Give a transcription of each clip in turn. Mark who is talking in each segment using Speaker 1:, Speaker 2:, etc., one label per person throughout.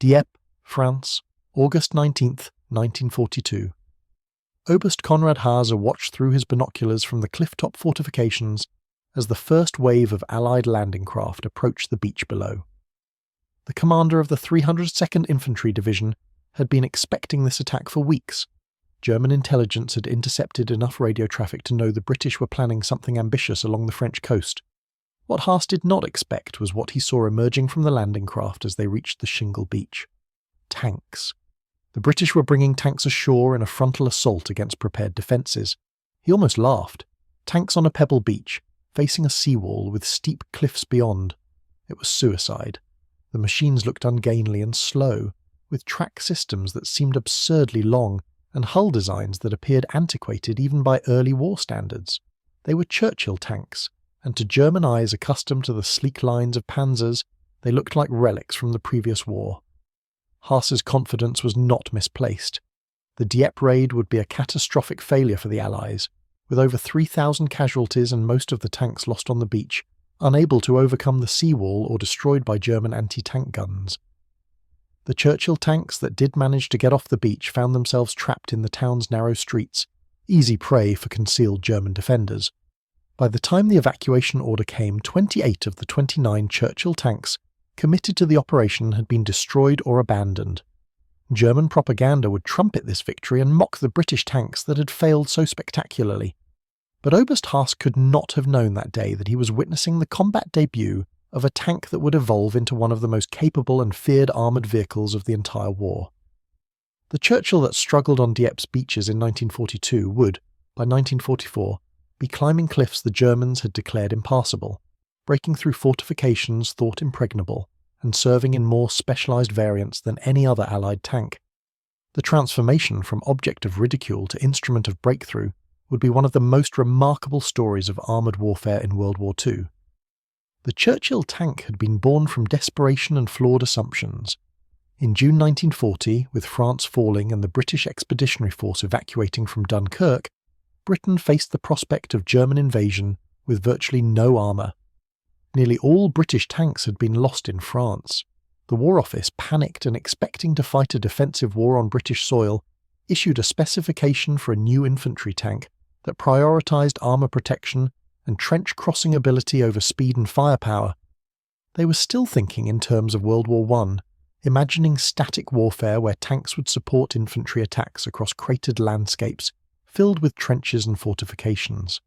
Speaker 1: Dieppe, France, August 19th, 1942. Oberst Konrad Haase watched through his binoculars from the cliff-top fortifications as the first wave of Allied landing craft approached the beach below. The commander of the 302nd Infantry Division had been expecting this attack for weeks. German intelligence had intercepted enough radio traffic to know the British were planning something ambitious along the French coast. What Haase did not expect was what he saw emerging from the landing craft as they reached the shingle beach. Tanks. The British were bringing tanks ashore in a frontal assault against prepared defences. He almost laughed. Tanks on a pebble beach, facing a seawall with steep cliffs beyond. It was suicide. The machines looked ungainly and slow, with track systems that seemed absurdly long, and hull designs that appeared antiquated even by early war standards. They were Churchill tanks, and to German eyes accustomed to the sleek lines of panzers, they looked like relics from the previous war. Haase's confidence was not misplaced. The Dieppe raid would be a catastrophic failure for the Allies, with over 3,000 casualties and most of the tanks lost on the beach, unable to overcome the seawall or destroyed by German anti-tank guns. The Churchill tanks that did manage to get off the beach found themselves trapped in the town's narrow streets, easy prey for concealed German defenders. By the time the evacuation order came, 28 of the 29 Churchill tanks committed to the operation had been destroyed or abandoned. German propaganda would trumpet this victory and mock the British tanks that had failed so spectacularly. But Oberst Haase could not have known that day that he was witnessing the combat debut of a tank that would evolve into one of the most capable and feared armoured vehicles of the entire war. The Churchill that struggled on Dieppe's beaches in 1942 would, by 1944, be climbing cliffs the Germans had declared impassable, breaking through fortifications thought impregnable, and serving in more specialised variants than any other Allied tank. The transformation from object of ridicule to instrument of breakthrough would be one of the most remarkable stories of armoured warfare in World War II. The Churchill tank had been born from desperation and flawed assumptions. In June 1940, with France falling and the British Expeditionary Force evacuating from Dunkirk, Britain faced the prospect of German invasion with virtually no armour. Nearly all British tanks had been lost in France. The War Office, panicked and expecting to fight a defensive war on British soil, issued a specification for a new infantry tank that prioritised armour protection and trench crossing ability over speed and firepower. They were still thinking in terms of World War I, imagining static warfare where tanks would support infantry attacks across cratered landscapes filled with trenches and fortifications.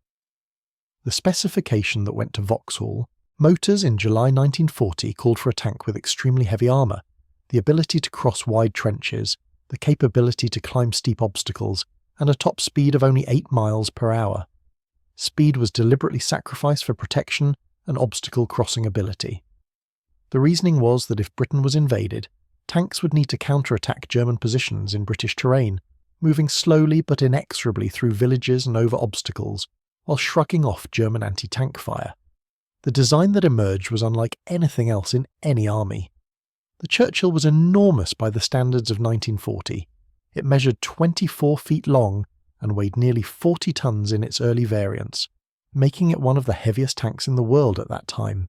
Speaker 1: The specification that went to Vauxhall, Motors in July 1940 called for a tank with extremely heavy armour, the ability to cross wide trenches, the capability to climb steep obstacles, and a top speed of only 8 miles per hour. Speed was deliberately sacrificed for protection and obstacle crossing ability. The reasoning was that if Britain was invaded, tanks would need to counterattack German positions in British terrain, moving slowly but inexorably through villages and over obstacles, while shrugging off German anti-tank fire. The design that emerged was unlike anything else in any army. The Churchill was enormous by the standards of 1940. It measured 24 feet long and weighed nearly 40 tons in its early variants, making it one of the heaviest tanks in the world at that time.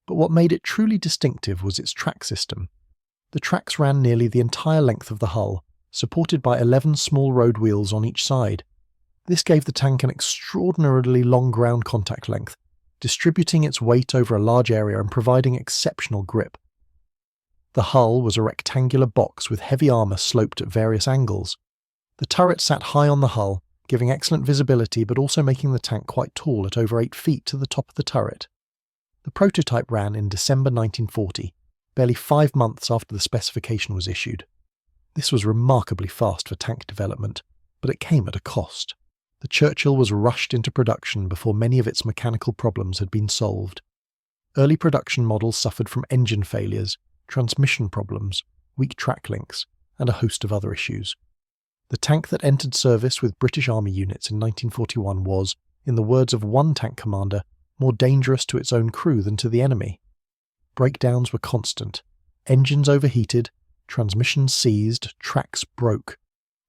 Speaker 1: But what made it truly distinctive was its track system. The tracks ran nearly the entire length of the hull, supported by 11 small road wheels on each side. This gave the tank an extraordinarily long ground contact length, distributing its weight over a large area and providing exceptional grip. The hull was a rectangular box with heavy armour sloped at various angles. The turret sat high on the hull, giving excellent visibility but also making the tank quite tall at over 8 feet to the top of the turret. The prototype ran in December 1940, barely 5 months after the specification was issued. This was remarkably fast for tank development, but it came at a cost. The Churchill was rushed into production before many of its mechanical problems had been solved. Early production models suffered from engine failures, transmission problems, weak track links, and a host of other issues. The tank that entered service with British Army units in 1941 was, in the words of one tank commander, more dangerous to its own crew than to the enemy. Breakdowns were constant. Engines overheated, transmissions seized, tracks broke.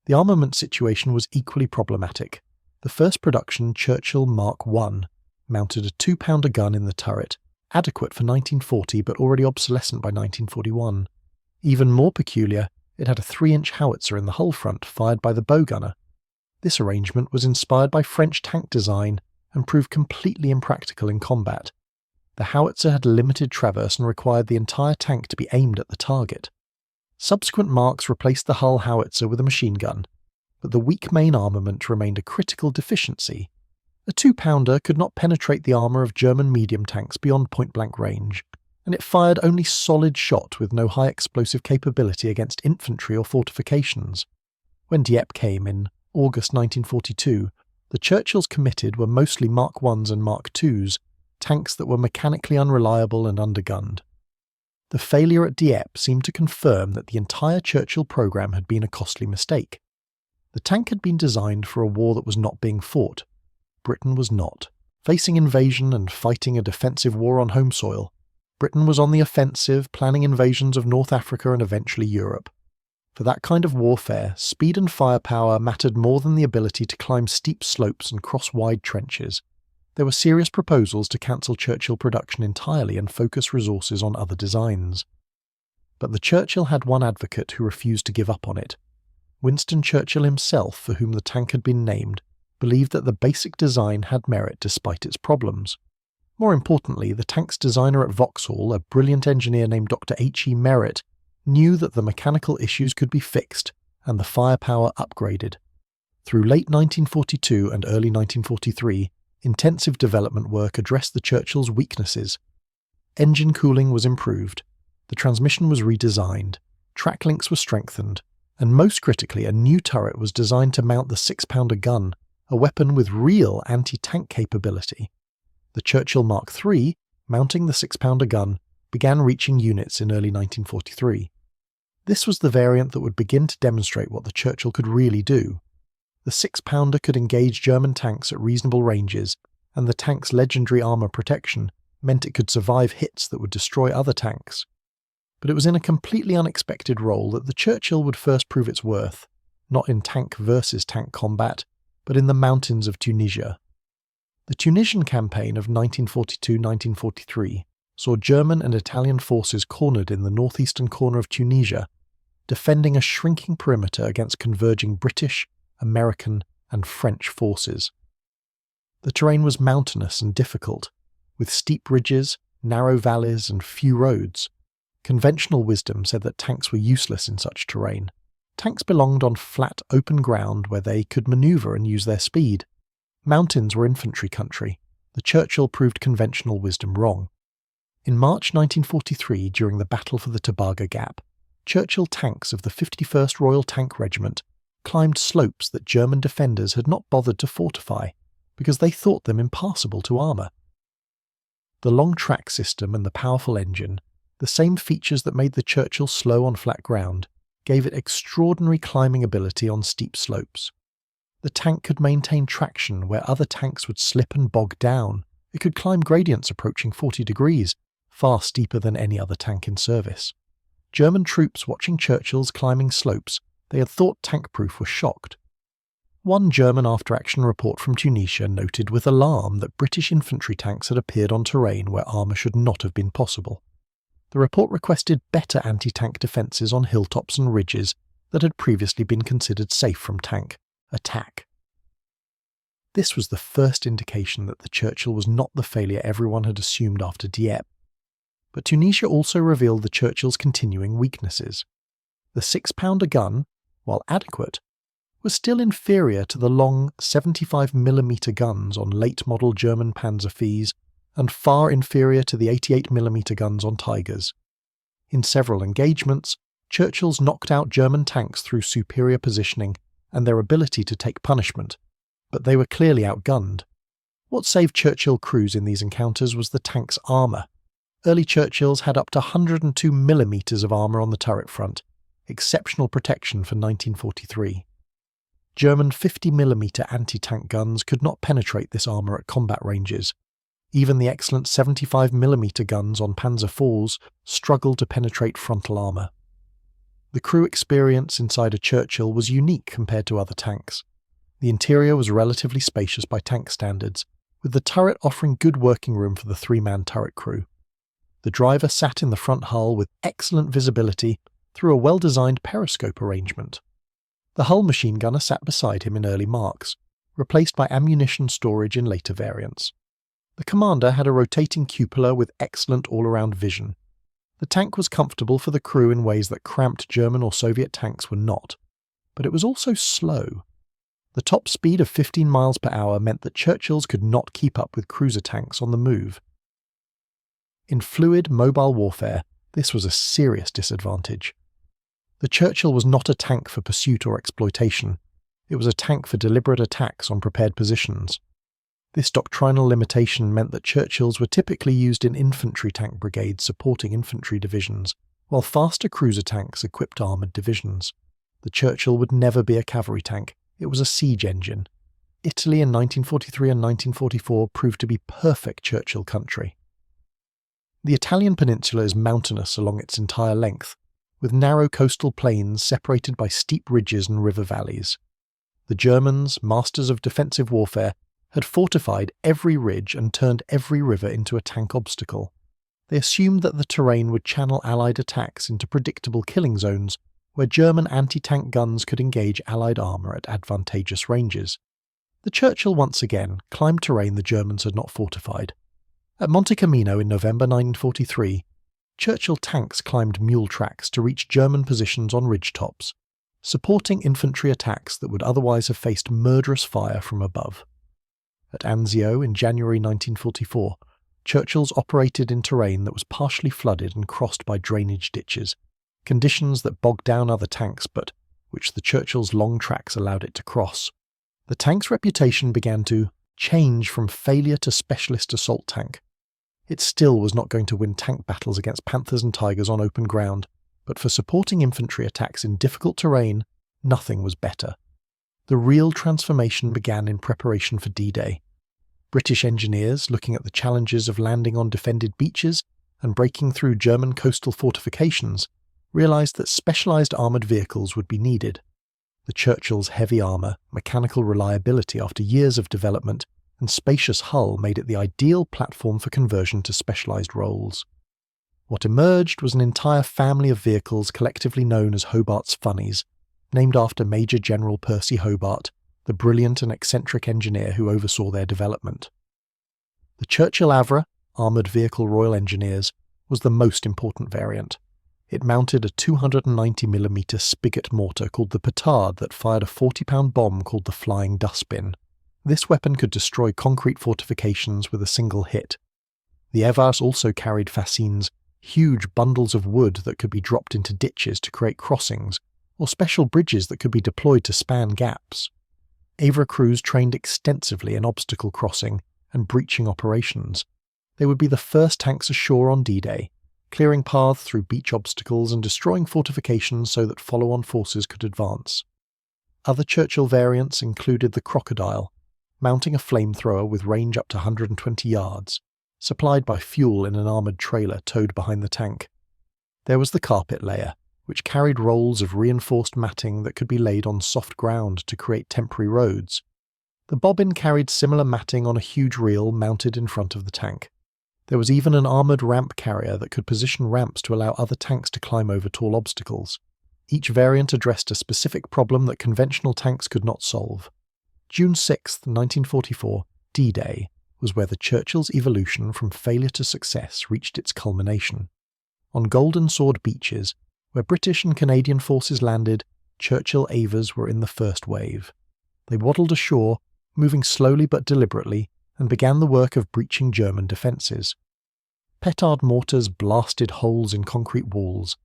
Speaker 1: The armament situation was equally problematic. The first production Churchill Mark I mounted a 2-pounder gun in the turret, adequate for 1940 but already obsolescent by 1941. Even more peculiar, it had a 3-inch howitzer in the hull front fired by the bow gunner. This arrangement was inspired by French tank design and proved completely impractical in combat. The howitzer had limited traverse and required the entire tank to be aimed at the target. Subsequent marks replaced the hull howitzer with a machine gun, but the weak main armament remained a critical deficiency. A 2-pounder could not penetrate the armour of German medium tanks beyond point-blank range, and it fired only solid shot with no high explosive capability against infantry or fortifications. When Dieppe came in August 1942, the Churchills committed were mostly Mark Is and Mark IIs, tanks that were mechanically unreliable and undergunned. The failure at Dieppe seemed to confirm that the entire Churchill programme had been a costly mistake. The tank had been designed for a war that was not being fought. Britain was not. Facing invasion and fighting a defensive war on home soil, Britain was on the offensive, planning invasions of North Africa and eventually Europe. For that kind of warfare, speed and firepower mattered more than the ability to climb steep slopes and cross wide trenches. There were serious proposals to cancel Churchill production entirely and focus resources on other designs. But the Churchill had one advocate who refused to give up on it. Winston Churchill himself, for whom the tank had been named, believed that the basic design had merit despite its problems. More importantly, the tank's designer at Vauxhall, a brilliant engineer named Dr. H. E. Merritt, knew that the mechanical issues could be fixed and the firepower upgraded. Through late 1942 and early 1943, intensive development work addressed the Churchill's weaknesses. Engine cooling was improved, the transmission was redesigned, track links were strengthened, and most critically, a new turret was designed to mount the 6-pounder gun, a weapon with real anti-tank capability. The Churchill Mark III, mounting the 6-pounder gun, began reaching units in early 1943. This was the variant that would begin to demonstrate what the Churchill could really do. The 6-pounder could engage German tanks at reasonable ranges, and the tank's legendary armour protection meant it could survive hits that would destroy other tanks. But it was in a completely unexpected role that the Churchill would first prove its worth, not in tank versus tank combat, but in the mountains of Tunisia. The Tunisian campaign of 1942-1943 saw German and Italian forces cornered in the northeastern corner of Tunisia, defending a shrinking perimeter against converging British, American, and French forces. The terrain was mountainous and difficult, with steep ridges, narrow valleys, and few roads. Conventional wisdom said that tanks were useless in such terrain. Tanks belonged on flat, open ground where they could manoeuvre and use their speed. Mountains were infantry country. The Churchill proved conventional wisdom wrong. In March 1943, during the Battle for the Tebaga Gap, Churchill tanks of the 51st Royal Tank Regiment climbed slopes that German defenders had not bothered to fortify, because they thought them impassable to armour. The long track system and the powerful engine, the same features that made the Churchill slow on flat ground, gave it extraordinary climbing ability on steep slopes. The tank could maintain traction where other tanks would slip and bog down. It could climb gradients approaching 40 degrees, far steeper than any other tank in service. German troops watching Churchill's climbing slopes they had thought tank-proof were shocked. One German after-action report from Tunisia noted with alarm that British infantry tanks had appeared on terrain where armour should not have been possible. The report requested better anti-tank defences on hilltops and ridges that had previously been considered safe from tank attack. This was the first indication that the Churchill was not the failure everyone had assumed after Dieppe. But Tunisia also revealed the Churchill's continuing weaknesses. The 6-pounder gun, while adequate, was still inferior to the long 75mm guns on late-model German Panzer IVs and far inferior to the 88mm guns on Tigers. In several engagements, Churchills knocked out German tanks through superior positioning and their ability to take punishment, but they were clearly outgunned. What saved Churchill crews in these encounters was the tank's armour. Early Churchills had up to 102mm of armour on the turret front, exceptional protection for 1943. German 50mm anti-tank guns could not penetrate this armour at combat ranges. Even the excellent 75mm guns on Panzer IVs struggled to penetrate frontal armour. The crew experience inside a Churchill was unique compared to other tanks. The interior was relatively spacious by tank standards, with the turret offering good working room for the 3-man turret crew. The driver sat in the front hull with excellent visibility, through a well-designed periscope arrangement. The Hull machine gunner sat beside him in early marks, replaced by ammunition storage in later variants. The commander had a rotating cupola with excellent all-around vision. The tank was comfortable for the crew in ways that cramped German or Soviet tanks were not, but it was also slow. The top speed of 15 miles per hour meant that Churchills could not keep up with cruiser tanks on the move. In fluid, mobile warfare, this was a serious disadvantage. The Churchill was not a tank for pursuit or exploitation. It was a tank for deliberate attacks on prepared positions. This doctrinal limitation meant that Churchills were typically used in infantry tank brigades supporting infantry divisions, while faster cruiser tanks equipped armoured divisions. The Churchill would never be a cavalry tank. It was a siege engine. Italy in 1943 and 1944 proved to be perfect Churchill country. The Italian peninsula is mountainous along its entire length, with narrow coastal plains separated by steep ridges and river valleys. The Germans, masters of defensive warfare, had fortified every ridge and turned every river into a tank obstacle. They assumed that the terrain would channel Allied attacks into predictable killing zones where German anti-tank guns could engage Allied armour at advantageous ranges. The Churchill once again climbed terrain the Germans had not fortified. At Monte Cassino in November 1943, Churchill tanks climbed mule tracks to reach German positions on ridgetops, supporting infantry attacks that would otherwise have faced murderous fire from above. At Anzio in January 1944, Churchills operated in terrain that was partially flooded and crossed by drainage ditches, conditions that bogged down other tanks but which the Churchill's long tracks allowed it to cross. The tank's reputation began to change from failure to specialist assault tank. It still was not going to win tank battles against Panthers and Tigers on open ground, but for supporting infantry attacks in difficult terrain, nothing was better. The real transformation began in preparation for D-Day. British engineers, looking at the challenges of landing on defended beaches and breaking through German coastal fortifications, realised that specialised armoured vehicles would be needed. The Churchill's heavy armour, mechanical reliability after years of development, and spacious hull made it the ideal platform for conversion to specialised roles. What emerged was an entire family of vehicles collectively known as Hobart's Funnies, named after Major General Percy Hobart, the brilliant and eccentric engineer who oversaw their development. The Churchill Avra, Armoured Vehicle Royal Engineers, was the most important variant. It mounted a 290mm spigot mortar called the Petard that fired a 40-pound bomb called the Flying Dustbin. This weapon could destroy concrete fortifications with a single hit. The Evars also carried fascines, huge bundles of wood that could be dropped into ditches to create crossings, or special bridges that could be deployed to span gaps. Avra crews trained extensively in obstacle crossing and breaching operations. They would be the first tanks ashore on D-Day, clearing paths through beach obstacles and destroying fortifications so that follow-on forces could advance. Other Churchill variants included the Crocodile, mounting a flamethrower with range up to 120 yards, supplied by fuel in an armoured trailer towed behind the tank. There was the carpet layer, which carried rolls of reinforced matting that could be laid on soft ground to create temporary roads. The bobbin carried similar matting on a huge reel mounted in front of the tank. There was even an armoured ramp carrier that could position ramps to allow other tanks to climb over tall obstacles. Each variant addressed a specific problem that conventional tanks could not solve. June 6, 1944, D-Day, was where the Churchill's evolution from failure to success reached its culmination. On Golden Sword beaches, where British and Canadian forces landed, Churchill Avers were in the first wave. They waddled ashore, moving slowly but deliberately, and began the work of breaching German defences. Petard mortars blasted holes in concrete walls.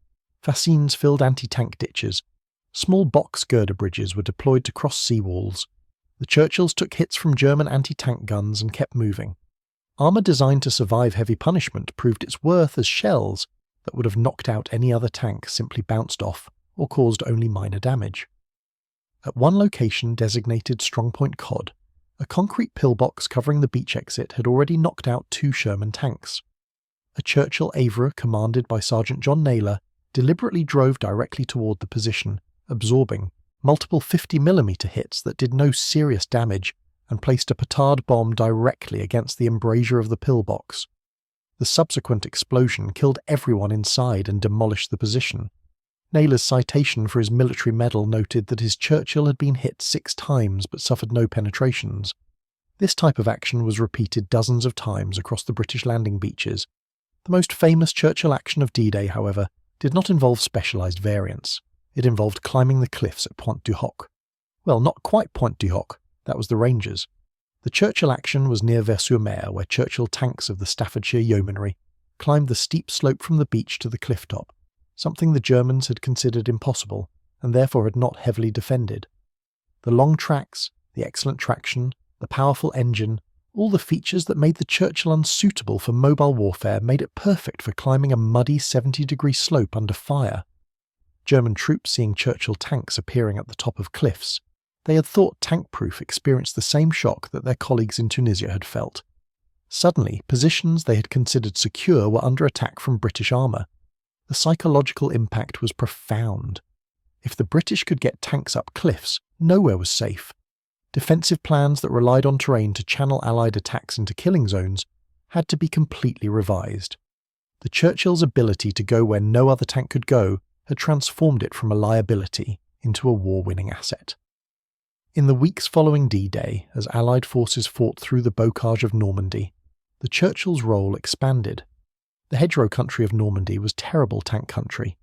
Speaker 1: Fascines filled anti-tank ditches. Small box girder bridges were deployed to cross seawalls. The Churchills took hits from German anti-tank guns and kept moving. Armour designed to survive heavy punishment proved its worth as shells that would have knocked out any other tank simply bounced off or caused only minor damage. At one location designated Strongpoint Cod, a concrete pillbox covering the beach exit had already knocked out 2 Sherman tanks. A Churchill Avra commanded by Sergeant John Naylor deliberately drove directly toward the position, absorbing multiple 50mm hits that did no serious damage and placed a petard bomb directly against the embrasure of the pillbox. The subsequent explosion killed everyone inside and demolished the position. Naylor's citation for his military medal noted that his Churchill had been hit 6 times but suffered no penetrations. This type of action was repeated dozens of times across the British landing beaches. The most famous Churchill action of D-Day, however, did not involve specialised variants. It involved climbing the cliffs at Pointe du Hoc. Well, not quite Pointe du Hoc, that was the Rangers. The Churchill action was near Vers-sur-Mer, where Churchill tanks of the Staffordshire Yeomanry climbed the steep slope from the beach to the cliff top, something the Germans had considered impossible and therefore had not heavily defended. The long tracks, the excellent traction, the powerful engine, all the features that made the Churchill unsuitable for mobile warfare made it perfect for climbing a muddy 70-degree slope under fire. German troops seeing Churchill tanks appearing at the top of cliffs, they had thought tank-proof experienced the same shock that their colleagues in Tunisia had felt. Suddenly, positions they had considered secure were under attack from British armour. The psychological impact was profound. If the British could get tanks up cliffs, nowhere was safe. Defensive plans that relied on terrain to channel Allied attacks into killing zones had to be completely revised. The Churchill's ability to go where no other tank could go had transformed it from a liability into a war-winning asset. In the weeks following D-Day, as Allied forces fought through the bocage of Normandy, the Churchill's role expanded. The hedgerow country of Normandy was terrible tank country.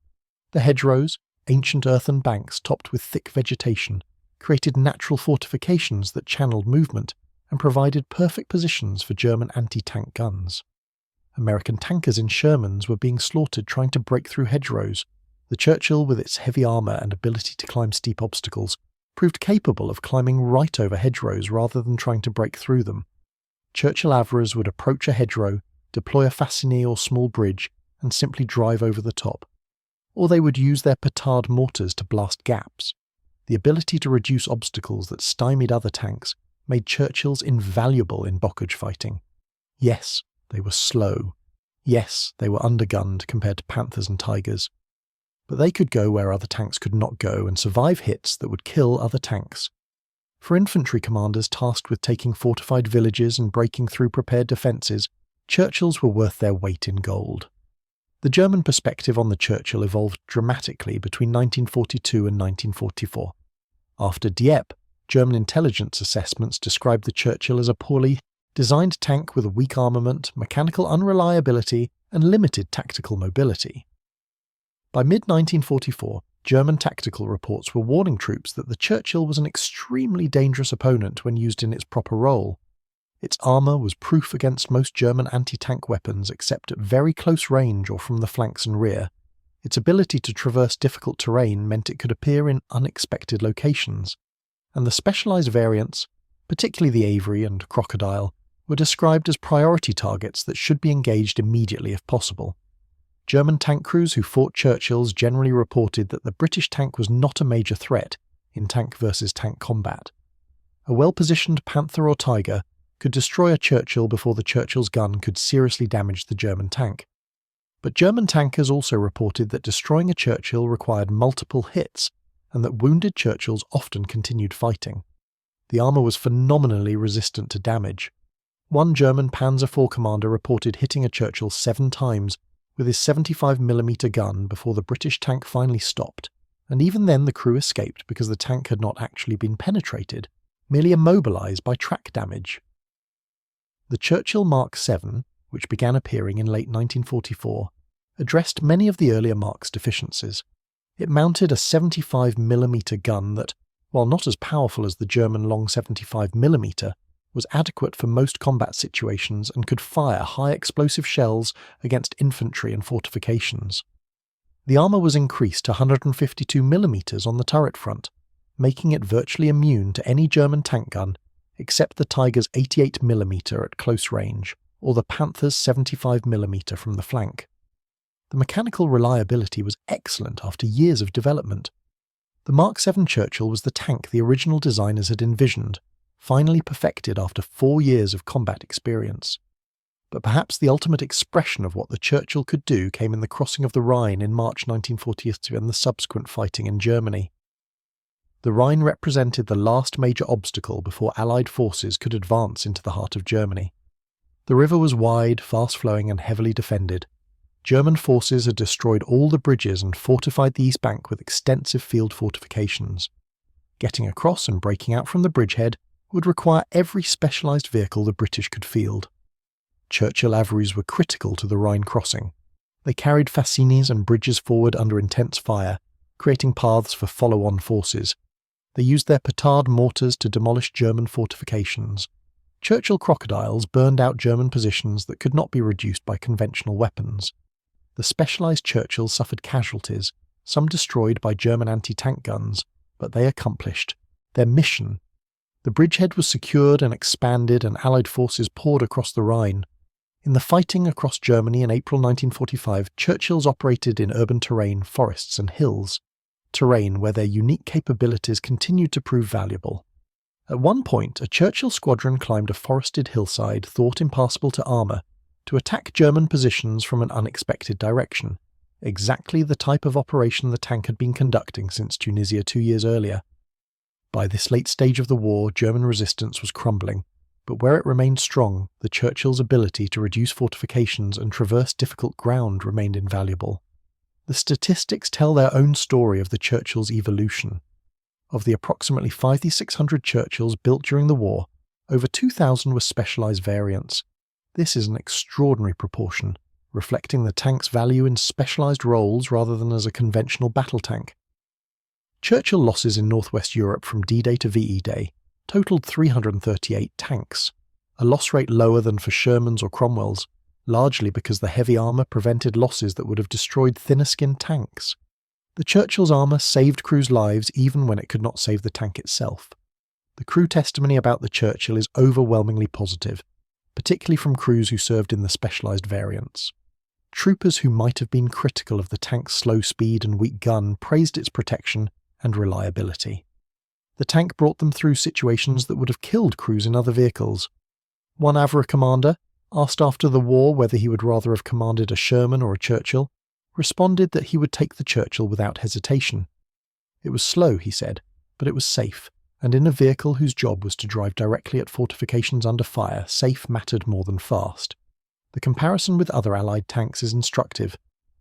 Speaker 1: The hedgerows, ancient earthen banks topped with thick vegetation, created natural fortifications that channeled movement and provided perfect positions for German anti-tank guns. American tankers in Shermans were being slaughtered trying to break through hedgerows. The Churchill, with its heavy armour and ability to climb steep obstacles, proved capable of climbing right over hedgerows rather than trying to break through them. Churchill Avras would approach a hedgerow, deploy a fasciné or small bridge, and simply drive over the top. Or they would use their petard mortars to blast gaps. The ability to reduce obstacles that stymied other tanks made Churchills invaluable in bocage fighting. Yes, they were slow. Yes, they were undergunned compared to Panthers and Tigers. But they could go where other tanks could not go and survive hits that would kill other tanks. For infantry commanders tasked with taking fortified villages and breaking through prepared defences, Churchills were worth their weight in gold. The German perspective on the Churchill evolved dramatically between 1942 and 1944. After Dieppe, German intelligence assessments described the Churchill as a poorly designed tank with a weak armament, mechanical unreliability, and limited tactical mobility. By mid-1944, German tactical reports were warning troops that the Churchill was an extremely dangerous opponent when used in its proper role. Its armour was proof against most German anti-tank weapons except at very close range or from the flanks and rear. Its ability to traverse difficult terrain meant it could appear in unexpected locations, and the specialised variants, particularly the Avery and Crocodile, were described as priority targets that should be engaged immediately if possible. German tank crews who fought Churchills generally reported that the British tank was not a major threat in tank versus tank combat. A well-positioned Panther or Tiger could destroy a Churchill before the Churchill's gun could seriously damage the German tank. But German tankers also reported that destroying a Churchill required multiple hits, and that wounded Churchills often continued fighting. The armour was phenomenally resistant to damage. One German Panzer IV commander reported hitting a Churchill 7 times with his 75mm gun before the British tank finally stopped, and even then the crew escaped because the tank had not actually been penetrated, merely immobilised by track damage. The Churchill Mark VII, which began appearing in late 1944, addressed many of the earlier Mark's deficiencies. It mounted a 75mm gun that, while not as powerful as the German long 75mm, was adequate for most combat situations and could fire high explosive shells against infantry and fortifications. The armour was increased to 152mm on the turret front, making it virtually immune to any German tank gun except the Tiger's 88mm at close range, or the Panther's 75mm from the flank. The mechanical reliability was excellent after years of development. The Mark VII Churchill was the tank the original designers had envisioned, finally perfected after 4 years of combat experience. But perhaps the ultimate expression of what the Churchill could do came in the crossing of the Rhine in March 1942 and the subsequent fighting in Germany. The Rhine represented the last major obstacle before Allied forces could advance into the heart of Germany. The river was wide, fast-flowing and heavily defended. German forces had destroyed all the bridges and fortified the east bank with extensive field fortifications. Getting across and breaking out from the bridgehead would require every specialised vehicle the British could field. Churchill Averies were critical to the Rhine crossing. They carried fascines and bridges forward under intense fire, creating paths for follow-on forces. They used their petard mortars to demolish German fortifications. Churchill Crocodiles burned out German positions that could not be reduced by conventional weapons. The specialised Churchills suffered casualties, some destroyed by German anti-tank guns, but they accomplished their mission. The bridgehead was secured and expanded, and Allied forces poured across the Rhine. In the fighting across Germany in April 1945, Churchills operated in urban terrain, forests and hills, terrain where their unique capabilities continued to prove valuable. At one point, a Churchill squadron climbed a forested hillside thought impassable to armour to attack German positions from an unexpected direction, exactly the type of operation the tank had been conducting since Tunisia 2 years earlier. By this late stage of the war, German resistance was crumbling, but where it remained strong, the Churchill's ability to reduce fortifications and traverse difficult ground remained invaluable. The statistics tell their own story of the Churchill's evolution. Of the approximately 5,600 Churchills built during the war, over 2,000 were specialised variants. This is an extraordinary proportion, reflecting the tank's value in specialised roles rather than as a conventional battle tank. Churchill losses in northwest Europe from D-Day to VE Day totaled 338 tanks, a loss rate lower than for Sherman's or Cromwell's, largely because the heavy armour prevented losses that would have destroyed thinner-skinned tanks. The Churchill's armour saved crews' lives even when it could not save the tank itself. The crew testimony about the Churchill is overwhelmingly positive, particularly from crews who served in the specialised variants. Troopers who might have been critical of the tank's slow speed and weak gun praised its protection and reliability. The tank brought them through situations that would have killed crews in other vehicles. One Avra commander, asked after the war whether he would rather have commanded a Sherman or a Churchill, responded that he would take the Churchill without hesitation. It was slow, he said, but it was safe, and in a vehicle whose job was to drive directly at fortifications under fire, safe mattered more than fast. The comparison with other Allied tanks is instructive.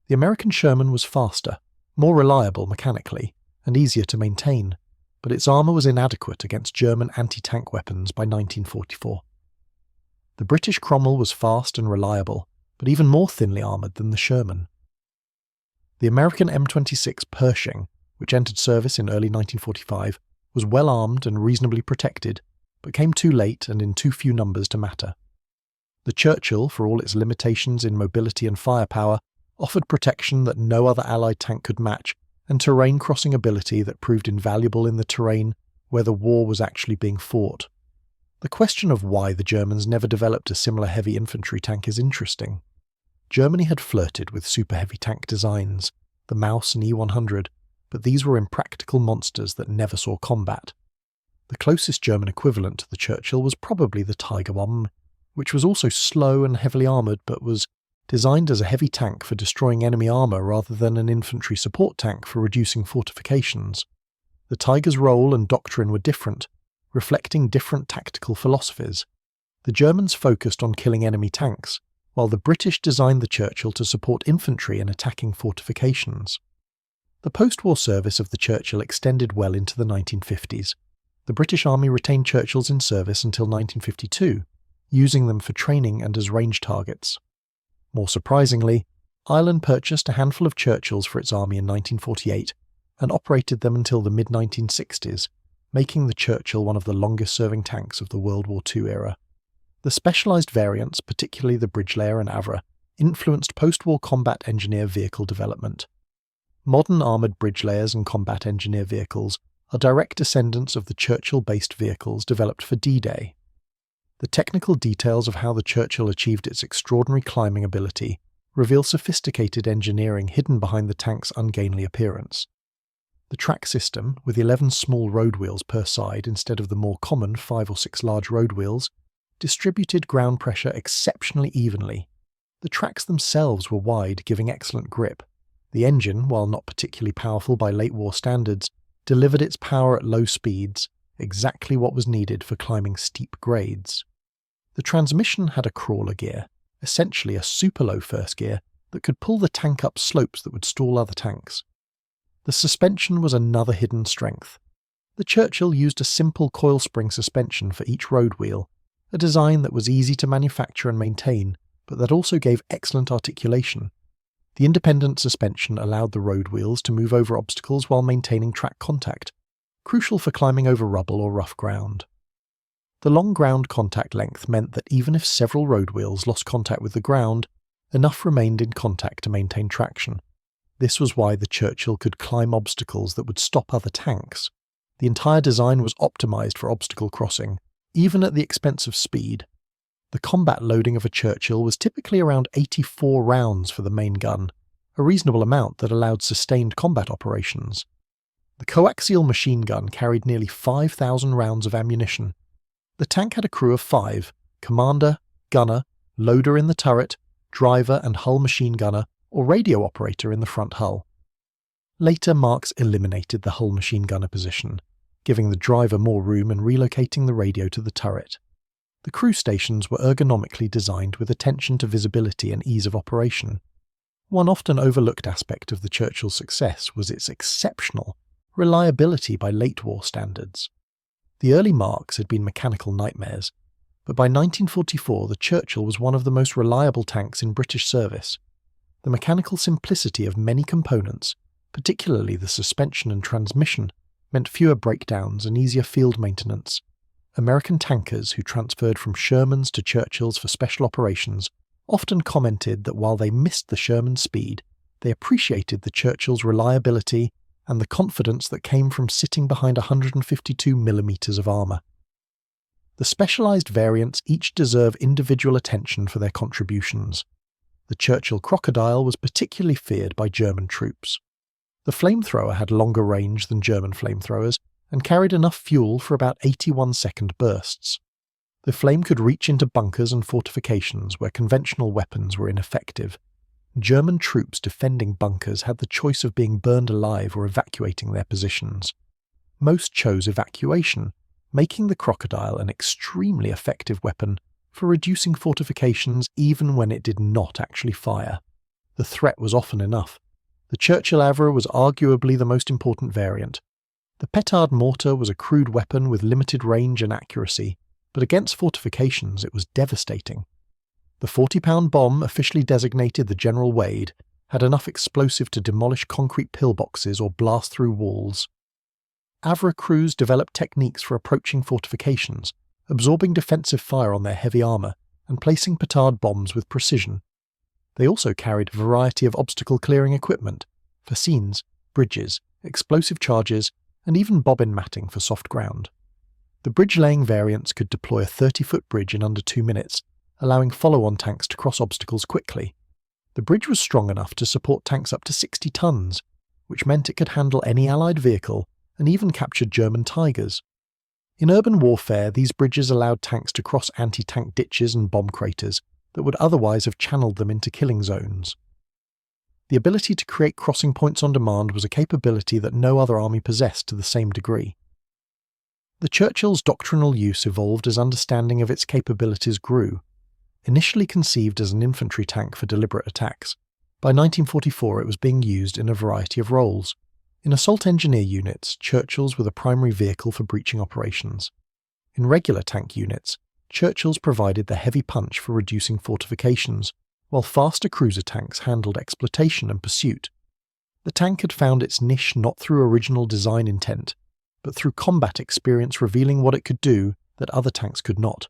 Speaker 1: The American Sherman was faster, more reliable mechanically, and easier to maintain, but its armour was inadequate against German anti-tank weapons by 1944. The British Cromwell was fast and reliable, but even more thinly armoured than the Sherman. The American M26 Pershing, which entered service in early 1945, was well armed and reasonably protected, but came too late and in too few numbers to matter. The Churchill, for all its limitations in mobility and firepower, offered protection that no other Allied tank could match, and terrain crossing ability that proved invaluable in the terrain where the war was actually being fought. The question of why the Germans never developed a similar heavy infantry tank is interesting. Germany had flirted with super heavy tank designs, the Maus and E-100, but these were impractical monsters that never saw combat. The closest German equivalent to the Churchill was probably the Tiger bomb, which was also slow and heavily armoured but was designed as a heavy tank for destroying enemy armour rather than an infantry support tank for reducing fortifications. The Tiger's role and doctrine were different, reflecting different tactical philosophies. The Germans focused on killing enemy tanks, while the British designed the Churchill to support infantry in attacking fortifications. The post-war service of the Churchill extended well into the 1950s. The British Army retained Churchills in service until 1952, using them for training and as range targets. More surprisingly, Ireland purchased a handful of Churchills for its army in 1948 and operated them until the mid-1960s, making the Churchill one of the longest-serving tanks of the World War II era. The specialised variants, particularly the Bridgelayer and Avra, influenced post-war combat engineer vehicle development. Modern armoured Bridgelayers and combat engineer vehicles are direct descendants of the Churchill-based vehicles developed for D-Day. The technical details of how the Churchill achieved its extraordinary climbing ability reveal sophisticated engineering hidden behind the tank's ungainly appearance. The track system, with 11 small road wheels per side instead of the more common 5 or 6 large road wheels, distributed ground pressure exceptionally evenly. The tracks themselves were wide, giving excellent grip. The engine, while not particularly powerful by late war standards, delivered its power at low speeds, exactly what was needed for climbing steep grades. The transmission had a crawler gear, essentially a super low first gear, that could pull the tank up slopes that would stall other tanks. The suspension was another hidden strength. The Churchill used a simple coil spring suspension for each road wheel, a design that was easy to manufacture and maintain, but that also gave excellent articulation. The independent suspension allowed the road wheels to move over obstacles while maintaining track contact, crucial for climbing over rubble or rough ground. The long ground contact length meant that even if several road wheels lost contact with the ground, enough remained in contact to maintain traction. This was why the Churchill could climb obstacles that would stop other tanks. The entire design was optimized for obstacle crossing, even at the expense of speed. The combat loading of a Churchill was typically around 84 rounds for the main gun, a reasonable amount that allowed sustained combat operations. The coaxial machine gun carried nearly 5,000 rounds of ammunition. The tank had a crew of 5, commander, gunner, loader in the turret, driver and hull machine gunner, or radio operator in the front hull. Later Marks eliminated the hull machine gunner position, giving the driver more room and relocating the radio to the turret. The crew stations were ergonomically designed with attention to visibility and ease of operation. One often overlooked aspect of the Churchill's success was its exceptional reliability by late war standards. The early Marks had been mechanical nightmares, but by 1944 the Churchill was one of the most reliable tanks in British service. The mechanical simplicity of many components, particularly the suspension and transmission, meant fewer breakdowns and easier field maintenance. American tankers who transferred from Shermans to Churchills for special operations often commented that while they missed the Sherman speed, they appreciated the Churchill's reliability and the confidence that came from sitting behind 152mm of armour. The specialised variants each deserve individual attention for their contributions. The Churchill Crocodile was particularly feared by German troops. The flamethrower had longer range than German flamethrowers and carried enough fuel for about 81-second bursts. The flame could reach into bunkers and fortifications where conventional weapons were ineffective. German troops defending bunkers had the choice of being burned alive or evacuating their positions. Most chose evacuation, making the Crocodile an extremely effective weapon for reducing fortifications even when it did not actually fire. The threat was often enough. The Churchill Avro was arguably the most important variant. The petard mortar was a crude weapon with limited range and accuracy, but against fortifications it was devastating. The 40-pound bomb, officially designated the General Wade, had enough explosive to demolish concrete pillboxes or blast through walls. Avro crews developed techniques for approaching fortifications, absorbing defensive fire on their heavy armour, and placing petard bombs with precision. They also carried a variety of obstacle-clearing equipment, fascines, bridges, explosive charges, and even bobbin matting for soft ground. The bridge-laying variants could deploy a 30-foot bridge in under 2 minutes, allowing follow-on tanks to cross obstacles quickly. The bridge was strong enough to support tanks up to 60 tons, which meant it could handle any Allied vehicle and even captured German Tigers. In urban warfare, these bridges allowed tanks to cross anti-tank ditches and bomb craters that would otherwise have channeled them into killing zones. The ability to create crossing points on demand was a capability that no other army possessed to the same degree. The Churchill's doctrinal use evolved as understanding of its capabilities grew. Initially conceived as an infantry tank for deliberate attacks, by 1944 it was being used in a variety of roles. In assault engineer units, Churchills were the primary vehicle for breaching operations. In regular tank units, Churchills provided the heavy punch for reducing fortifications, while faster cruiser tanks handled exploitation and pursuit. The tank had found its niche not through original design intent, but through combat experience revealing what it could do that other tanks could not.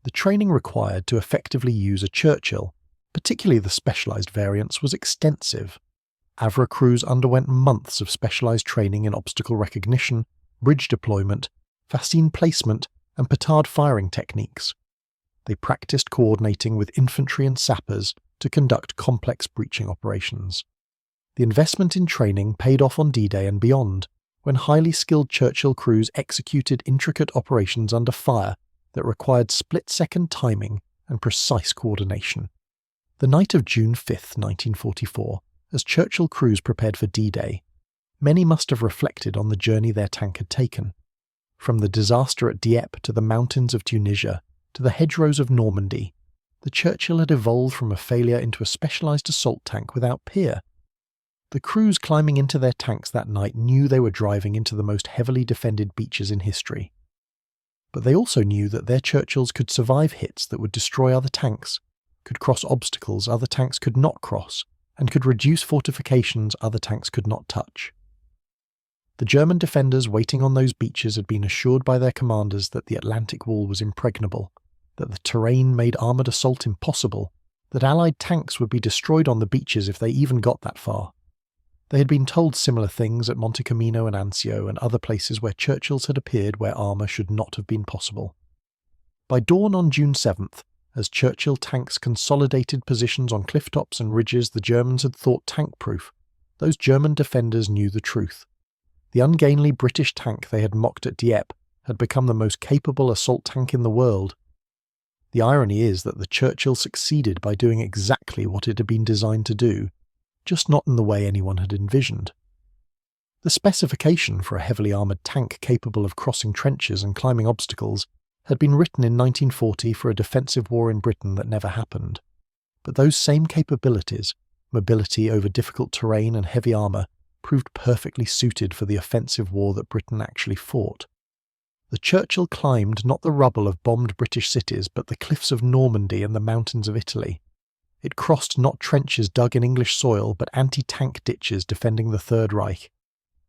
Speaker 1: The training required to effectively use a Churchill, particularly the specialised variants, was extensive. Avro crews underwent months of specialised training in obstacle recognition, bridge deployment, fascine placement, and petard firing techniques. They practised coordinating with infantry and sappers to conduct complex breaching operations. The investment in training paid off on D-Day and beyond, when highly skilled Churchill crews executed intricate operations under fire that required split-second timing and precise coordination. The night of June 5, 1944, as Churchill crews prepared for D-Day, many must have reflected on the journey their tank had taken. From the disaster at Dieppe to the mountains of Tunisia to the hedgerows of Normandy, the Churchill had evolved from a failure into a specialised assault tank without peer. The crews climbing into their tanks that night knew they were driving into the most heavily defended beaches in history. But they also knew that their Churchills could survive hits that would destroy other tanks, could cross obstacles other tanks could not cross, and could reduce fortifications other tanks could not touch. The German defenders waiting on those beaches had been assured by their commanders that the Atlantic Wall was impregnable, that the terrain made armoured assault impossible, that Allied tanks would be destroyed on the beaches if they even got that far. They had been told similar things at Monte Cassino and Anzio and other places where Churchills had appeared where armour should not have been possible. By dawn on June 7th, as Churchill tanks consolidated positions on cliff tops and ridges the Germans had thought tank-proof, those German defenders knew the truth. The ungainly British tank they had mocked at Dieppe had become the most capable assault tank in the world. The irony is that the Churchill succeeded by doing exactly what it had been designed to do, just not in the way anyone had envisioned. The specification for a heavily armoured tank capable of crossing trenches and climbing obstacles had been written in 1940 for a defensive war in Britain that never happened. But those same capabilities, mobility over difficult terrain and heavy armour, proved perfectly suited for the offensive war that Britain actually fought. The Churchill climbed not the rubble of bombed British cities but the cliffs of Normandy and the mountains of Italy. It crossed not trenches dug in English soil but anti-tank ditches defending the Third Reich.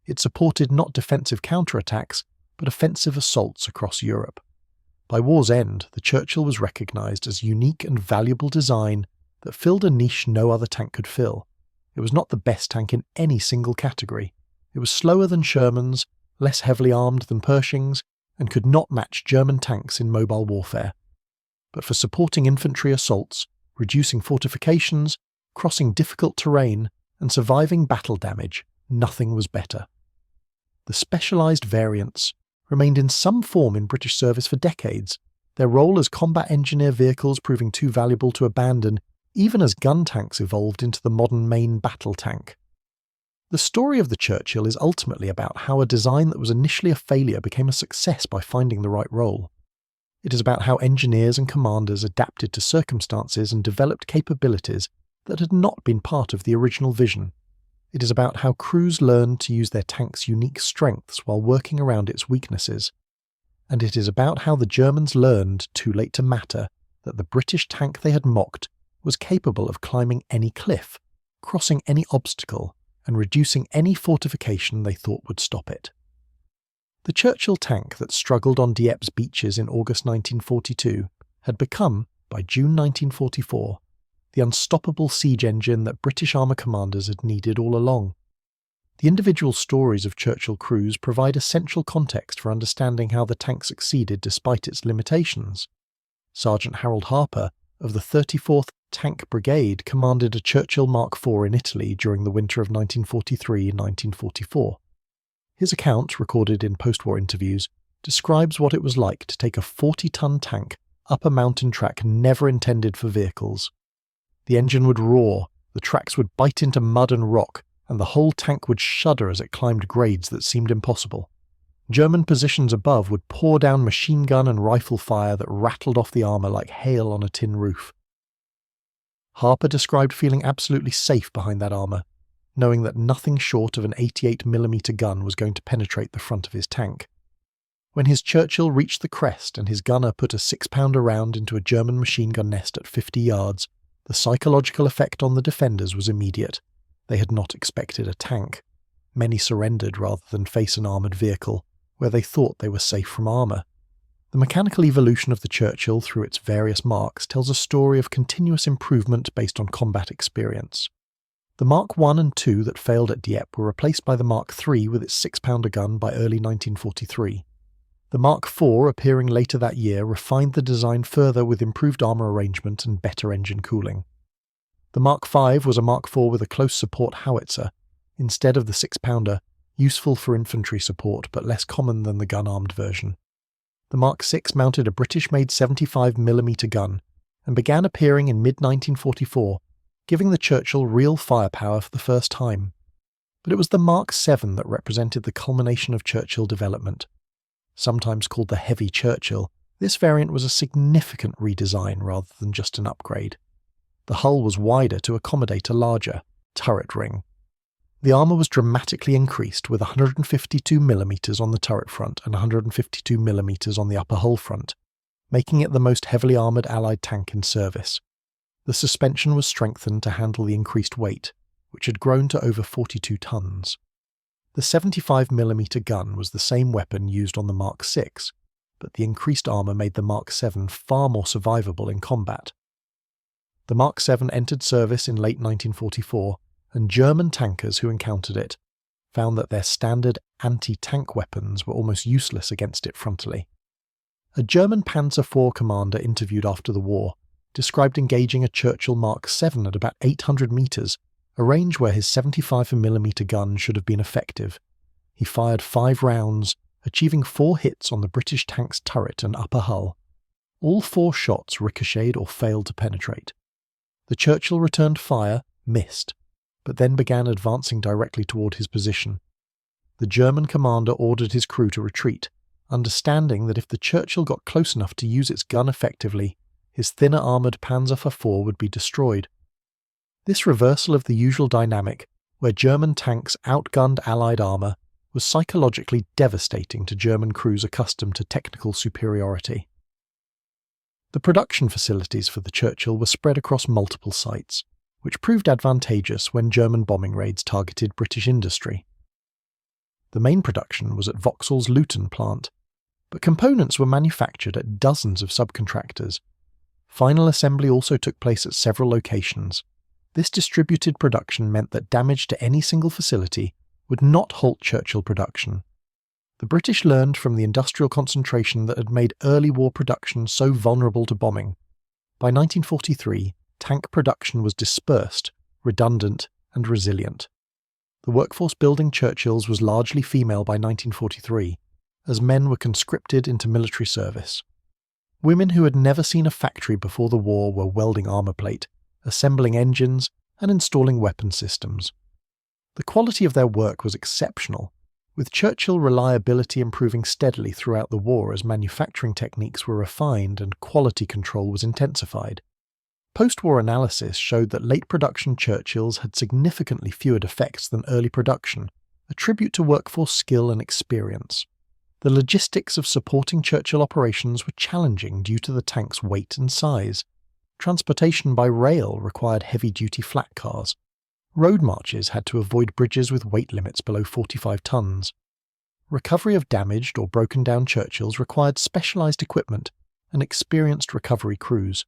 Speaker 1: It supported not defensive counterattacks but offensive assaults across Europe. By war's end, the Churchill was recognised as unique and valuable design that filled a niche no other tank could fill. It was not the best tank in any single category. It was slower than Shermans, less heavily armed than Pershings, and could not match German tanks in mobile warfare. But for supporting infantry assaults, reducing fortifications, crossing difficult terrain, and surviving battle damage, nothing was better. The specialised variants remained in some form in British service for decades, their role as combat engineer vehicles proving too valuable to abandon, even as gun tanks evolved into the modern main battle tank. The story of the Churchill is ultimately about how a design that was initially a failure became a success by finding the right role. It is about how engineers and commanders adapted to circumstances and developed capabilities that had not been part of the original vision. It is about how crews learned to use their tank's unique strengths while working around its weaknesses. And it is about how the Germans learned, too late to matter, that the British tank they had mocked was capable of climbing any cliff, crossing any obstacle, and reducing any fortification they thought would stop it. The Churchill tank that struggled on Dieppe's beaches in August 1942 had become, by June 1944, the unstoppable siege engine that British armour commanders had needed all along. The individual stories of Churchill crews provide essential context for understanding how the tank succeeded despite its limitations. Sergeant Harold Harper, of the 34th Tank Brigade, commanded a Churchill Mark IV in Italy during the winter of 1943-1944. His account, recorded in post-war interviews, describes what it was like to take a 40-ton tank up a mountain track never intended for vehicles. The engine would roar, the tracks would bite into mud and rock, and the whole tank would shudder as it climbed grades that seemed impossible. German positions above would pour down machine gun and rifle fire that rattled off the armour like hail on a tin roof. Harper described feeling absolutely safe behind that armour, knowing that nothing short of an 88mm gun was going to penetrate the front of his tank. When his Churchill reached the crest and his gunner put a 6-pounder round into a German machine gun nest at 50 yards, the psychological effect on the defenders was immediate. They had not expected a tank. Many surrendered rather than face an armoured vehicle, where they thought they were safe from armour. The mechanical evolution of the Churchill through its various marks tells a story of continuous improvement based on combat experience. The Mark I and II that failed at Dieppe were replaced by the Mark III with its 6-pounder gun by early 1943. The Mark IV, appearing later that year, refined the design further with improved armour arrangement and better engine cooling. The Mark V was a Mark IV with a close support howitzer, instead of the 6-pounder, useful for infantry support but less common than the gun-armed version. The Mark VI mounted a British-made 75mm gun and began appearing in mid-1944, giving the Churchill real firepower for the first time. But it was the Mark VII that represented the culmination of Churchill development. Sometimes called the Heavy Churchill, This variant was a significant redesign rather than just an upgrade. The hull was wider to accommodate a larger turret ring. The armour was dramatically increased, with 152mm on the turret front and 152mm on the upper hull front, making it the most heavily armoured Allied tank in service. The suspension was strengthened to handle the increased weight, which had grown to over 42 tons. The 75mm gun was the same weapon used on the Mark VI, but the increased armour made the Mark VII far more survivable in combat. The Mark VII entered service in late 1944, and German tankers who encountered it found that their standard anti-tank weapons were almost useless against it frontally. A German Panzer IV commander interviewed after the war described engaging a Churchill Mark VII at about 800 metres, a range where his 75mm gun should have been effective. He fired 5 rounds, achieving 4 hits on the British tank's turret and upper hull. All 4 shots ricocheted or failed to penetrate. The Churchill returned fire, missed, but then began advancing directly toward his position. The German commander ordered his crew to retreat, understanding that if the Churchill got close enough to use its gun effectively, his thinner armoured Panzer IV would be destroyed. This reversal of the usual dynamic, where German tanks outgunned Allied armour, was psychologically devastating to German crews accustomed to technical superiority. The production facilities for the Churchill were spread across multiple sites, which proved advantageous when German bombing raids targeted British industry. The main production was at Vauxhall's Luton plant, but components were manufactured at dozens of subcontractors. Final assembly also took place at several locations. This distributed production meant that damage to any single facility would not halt Churchill production. The British learned from the industrial concentration that had made early war production so vulnerable to bombing. By 1943, tank production was dispersed, redundant, and resilient. The workforce building Churchills was largely female by 1943, as men were conscripted into military service. Women who had never seen a factory before the war were welding armour plate, assembling engines, and installing weapon systems. The quality of their work was exceptional, with Churchill reliability improving steadily throughout the war as manufacturing techniques were refined and quality control was intensified. Post-war analysis showed that late production Churchills had significantly fewer defects than early production, a tribute to workforce skill and experience. The logistics of supporting Churchill operations were challenging due to the tank's weight and size. Transportation by rail required heavy-duty flat cars. Road marches had to avoid bridges with weight limits below 45 tons. Recovery of damaged or broken-down Churchills required specialised equipment and experienced recovery crews.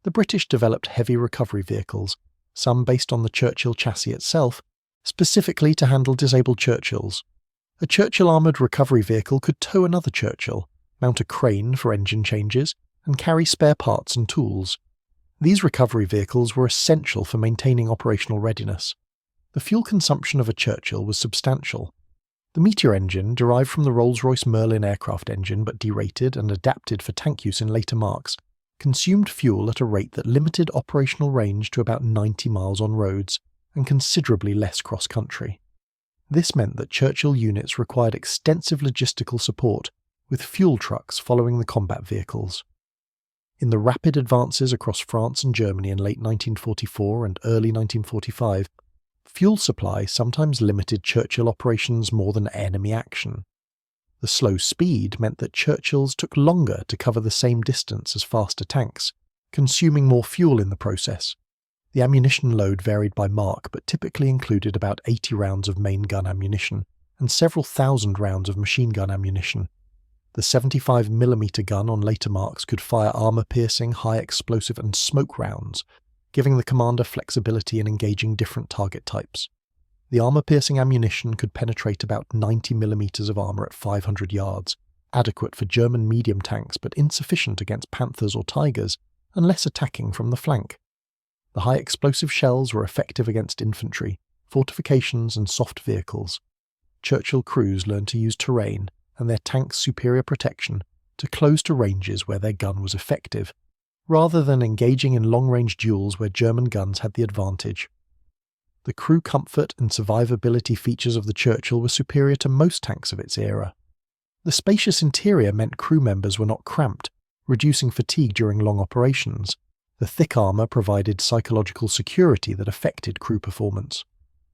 Speaker 1: The British developed heavy recovery vehicles, some based on the Churchill chassis itself, specifically to handle disabled Churchills. A Churchill armoured recovery vehicle could tow another Churchill, mount a crane for engine changes, and carry spare parts and tools. These recovery vehicles were essential for maintaining operational readiness. The fuel consumption of a Churchill was substantial. The Meteor engine, derived from the Rolls-Royce Merlin aircraft engine but derated and adapted for tank use in later Marks, consumed fuel at a rate that limited operational range to about 90 miles on roads and considerably less cross-country. This meant that Churchill units required extensive logistical support, with fuel trucks following the combat vehicles. In the rapid advances across France and Germany in late 1944 and early 1945, fuel supply sometimes limited Churchill operations more than enemy action. The slow speed meant that Churchills took longer to cover the same distance as faster tanks, consuming more fuel in the process. The ammunition load varied by mark but typically included about 80 rounds of main gun ammunition and several thousand rounds of machine gun ammunition. The 75mm gun on later Marks could fire armour-piercing, high-explosive and smoke rounds, giving the commander flexibility in engaging different target types. The armour-piercing ammunition could penetrate about 90mm of armour at 500 yards, adequate for German medium tanks but insufficient against Panthers or Tigers, unless attacking from the flank. The high-explosive shells were effective against infantry, fortifications and soft vehicles. Churchill crews learned to use terrain and their tanks' superior protection to close to ranges where their gun was effective, rather than engaging in long-range duels where German guns had the advantage. The crew comfort and survivability features of the Churchill were superior to most tanks of its era. The spacious interior meant crew members were not cramped, reducing fatigue during long operations. The thick armour provided psychological security that affected crew performance.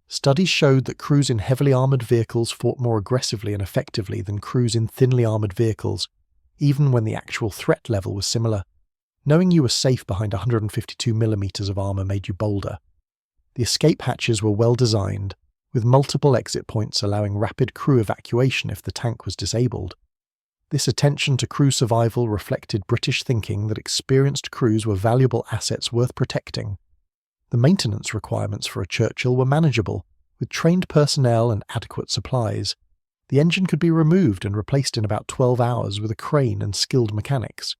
Speaker 1: Studies showed that crews in heavily armoured vehicles fought more aggressively and effectively than crews in thinly armoured vehicles, even when the actual threat level was similar. Knowing you were safe behind 152mm of armour made you bolder. The escape hatches were well designed, with multiple exit points allowing rapid crew evacuation if the tank was disabled. This attention to crew survival reflected British thinking that experienced crews were valuable assets worth protecting. The maintenance requirements for a Churchill were manageable, with trained personnel and adequate supplies. The engine could be removed and replaced in about 12 hours with a crane and skilled mechanics.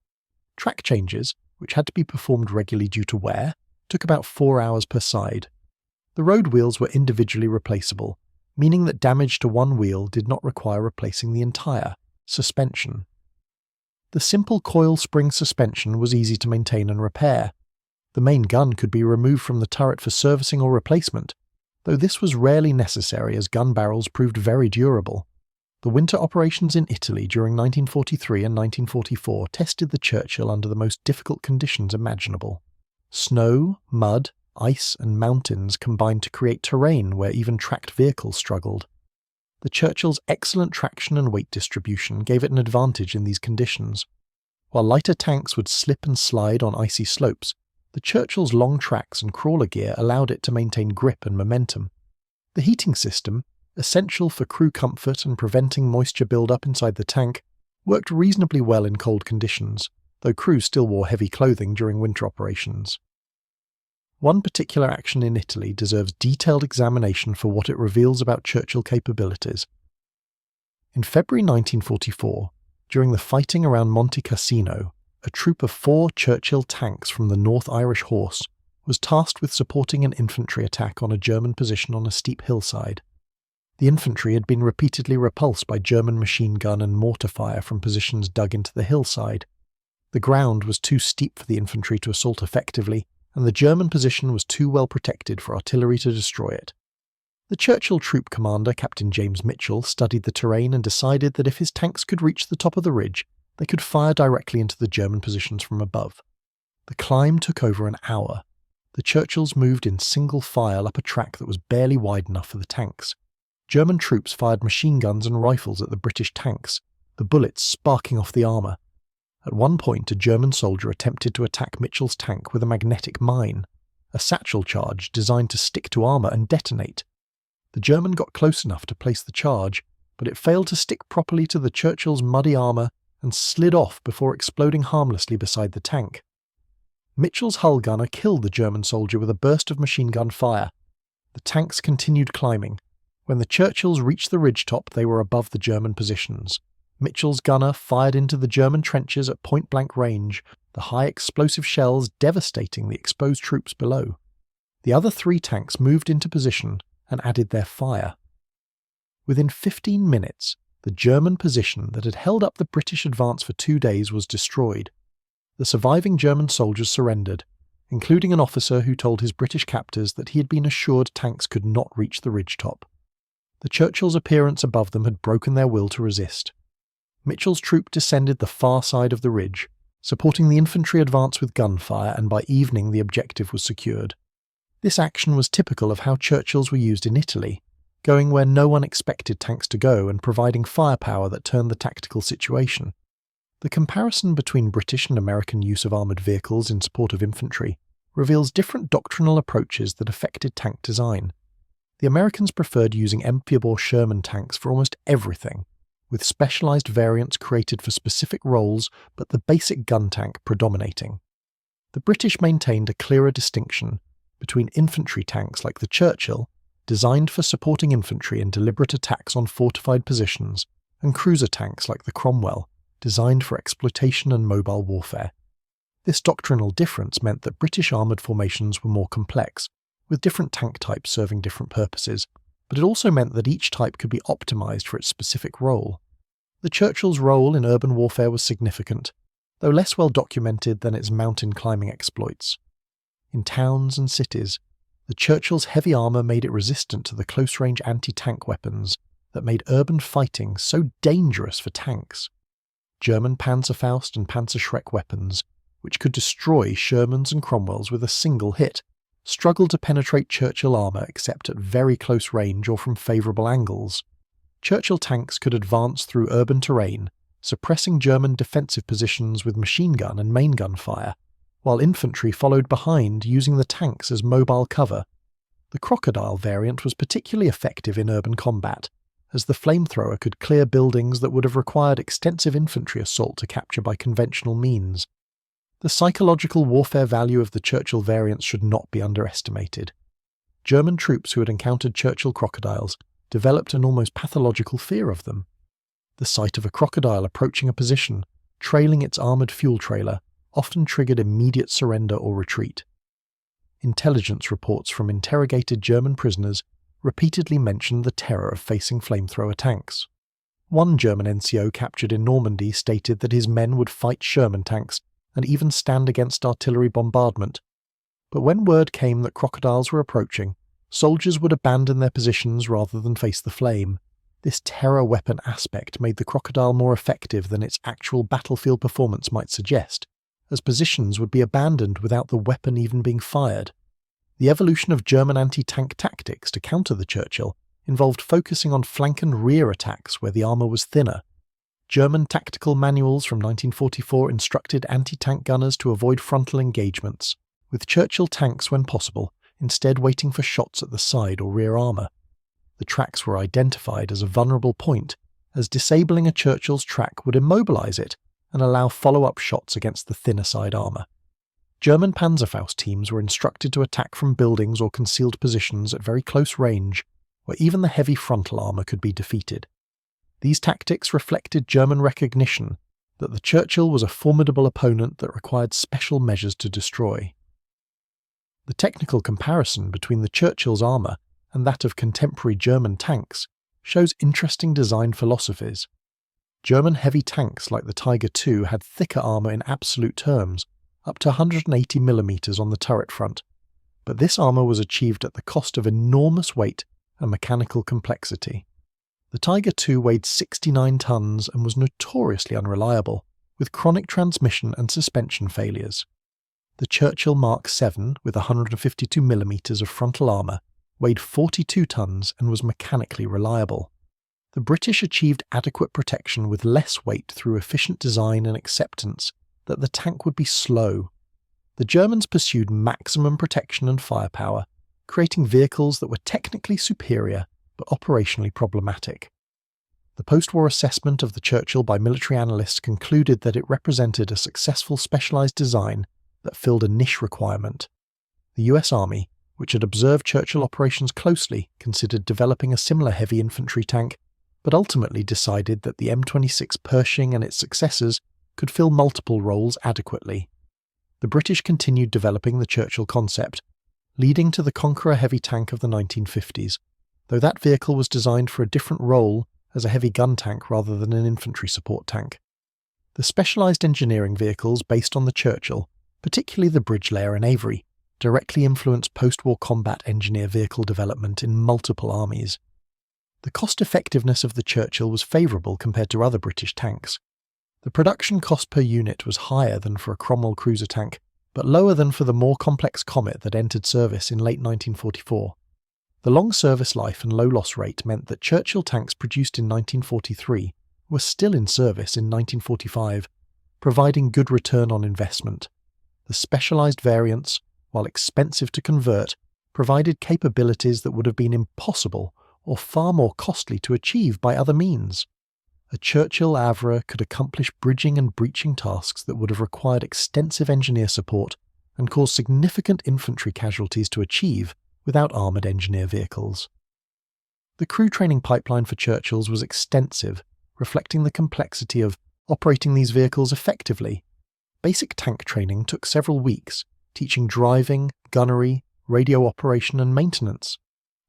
Speaker 1: Track changes, which had to be performed regularly due to wear, took about 4 hours per side. The road wheels were individually replaceable, meaning that damage to one wheel did not require replacing the entire suspension. The simple coil spring suspension was easy to maintain and repair. The main gun could be removed from the turret for servicing or replacement, though this was rarely necessary as gun barrels proved very durable. The winter operations in Italy during 1943 and 1944 tested the Churchill under the most difficult conditions imaginable. Snow, mud, ice and mountains combined to create terrain where even tracked vehicles struggled. The Churchill's excellent traction and weight distribution gave it an advantage in these conditions. While lighter tanks would slip and slide on icy slopes, the Churchill's long tracks and crawler gear allowed it to maintain grip and momentum. The heating system, essential for crew comfort and preventing moisture build-up inside the tank, worked reasonably well in cold conditions, though crews still wore heavy clothing during winter operations. One particular action in Italy deserves detailed examination for what it reveals about Churchill capabilities. In February 1944, during the fighting around Monte Cassino, a troop of 4 Churchill tanks from the North Irish Horse was tasked with supporting an infantry attack on a German position on a steep hillside. The infantry had been repeatedly repulsed by German machine gun and mortar fire from positions dug into the hillside. The ground was too steep for the infantry to assault effectively, and the German position was too well protected for artillery to destroy it. The Churchill troop commander, Captain James Mitchell, studied the terrain and decided that if his tanks could reach the top of the ridge, they could fire directly into the German positions from above. The climb took over an hour. The Churchills moved in single file up a track that was barely wide enough for the tanks. German troops fired machine guns and rifles at the British tanks, the bullets sparking off the armour. At one point, a German soldier attempted to attack Mitchell's tank with a magnetic mine, a satchel charge designed to stick to armour and detonate. The German got close enough to place the charge, but it failed to stick properly to the Churchill's muddy armour and slid off before exploding harmlessly beside the tank. Mitchell's hull gunner killed the German soldier with a burst of machine gun fire. The tanks continued climbing. When the Churchills reached the ridgetop, they were above the German positions. Mitchell's gunner fired into the German trenches at point-blank range, the high explosive shells devastating the exposed troops below. The other 3 tanks moved into position and added their fire. Within 15 minutes, the German position that had held up the British advance for 2 days was destroyed. The surviving German soldiers surrendered, including an officer who told his British captors that he had been assured tanks could not reach the ridgetop. The Churchill's appearance above them had broken their will to resist. Mitchell's troop descended the far side of the ridge, supporting the infantry advance with gunfire, and by evening the objective was secured. This action was typical of how Churchills were used in Italy, going where no one expected tanks to go and providing firepower that turned the tactical situation. The comparison between British and American use of armoured vehicles in support of infantry reveals different doctrinal approaches that affected tank design. The Americans preferred using Empire or Sherman tanks for almost everything, with specialised variants created for specific roles but the basic gun tank predominating. The British maintained a clearer distinction between infantry tanks like the Churchill, designed for supporting infantry in deliberate attacks on fortified positions, and cruiser tanks like the Cromwell, designed for exploitation and mobile warfare. This doctrinal difference meant that British armoured formations were more complex, with different tank types serving different purposes, but it also meant that each type could be optimised for its specific role. The Churchill's role in urban warfare was significant, though less well documented than its mountain climbing exploits. In towns and cities, the Churchill's heavy armour made it resistant to the close-range anti-tank weapons that made urban fighting so dangerous for tanks. German Panzerfaust and Panzerschreck weapons, which could destroy Shermans and Cromwells with a single hit, struggled to penetrate Churchill armour except at very close range or from favourable angles. Churchill tanks could advance through urban terrain, suppressing German defensive positions with machine gun and main gun fire, while infantry followed behind using the tanks as mobile cover. The Crocodile variant was particularly effective in urban combat, as the flamethrower could clear buildings that would have required extensive infantry assault to capture by conventional means. The psychological warfare value of the Churchill variants should not be underestimated. German troops who had encountered Churchill crocodiles developed an almost pathological fear of them. The sight of a crocodile approaching a position, trailing its armoured fuel trailer, often triggered immediate surrender or retreat. Intelligence reports from interrogated German prisoners repeatedly mentioned the terror of facing flamethrower tanks. One German NCO captured in Normandy stated that his men would fight Sherman tanks and even stand against artillery bombardment. But when word came that crocodiles were approaching, soldiers would abandon their positions rather than face the flame. This terror weapon aspect made the crocodile more effective than its actual battlefield performance might suggest, as positions would be abandoned without the weapon even being fired. The evolution of German anti-tank tactics to counter the Churchill involved focusing on flank and rear attacks where the armour was thinner. German tactical manuals from 1944 instructed anti-tank gunners to avoid frontal engagements, with Churchill tanks, when possible, instead waiting for shots at the side or rear armour. The tracks were identified as a vulnerable point, as disabling a Churchill's track would immobilise it and allow follow-up shots against the thinner side armour. German Panzerfaust teams were instructed to attack from buildings or concealed positions at very close range, where even the heavy frontal armour could be defeated. These tactics reflected German recognition that the Churchill was a formidable opponent that required special measures to destroy. The technical comparison between the Churchill's armour and that of contemporary German tanks shows interesting design philosophies. German heavy tanks like the Tiger II had thicker armour in absolute terms, up to 180mm on the turret front, but this armour was achieved at the cost of enormous weight and mechanical complexity. The Tiger II weighed 69 tons and was notoriously unreliable, with chronic transmission and suspension failures. The Churchill Mark VII, with 152mm of frontal armour, weighed 42 tons and was mechanically reliable. The British achieved adequate protection with less weight through efficient design and acceptance that the tank would be slow. The Germans pursued maximum protection and firepower, creating vehicles that were technically superior but operationally problematic. The post-war assessment of the Churchill by military analysts concluded that it represented a successful specialised design that filled a niche requirement. The US Army, which had observed Churchill operations closely, considered developing a similar heavy infantry tank, but ultimately decided that the M26 Pershing and its successors could fill multiple roles adequately. The British continued developing the Churchill concept, leading to the Conqueror heavy tank of the 1950s, though that vehicle was designed for a different role as a heavy gun tank rather than an infantry support tank. The specialised engineering vehicles based on the Churchill, particularly the bridge layer and Avery, directly influenced post-war combat engineer vehicle development in multiple armies. The cost-effectiveness of the Churchill was favourable compared to other British tanks. The production cost per unit was higher than for a Cromwell cruiser tank, but lower than for the more complex Comet that entered service in late 1944. The long service life and low loss rate meant that Churchill tanks produced in 1943 were still in service in 1945, providing good return on investment. The specialised variants, while expensive to convert, provided capabilities that would have been impossible or far more costly to achieve by other means. A Churchill Avra could accomplish bridging and breaching tasks that would have required extensive engineer support and caused significant infantry casualties to achieve without armoured engineer vehicles. The crew training pipeline for Churchills was extensive, reflecting the complexity of operating these vehicles effectively. Basic tank training took several weeks, teaching driving, gunnery, radio operation and maintenance.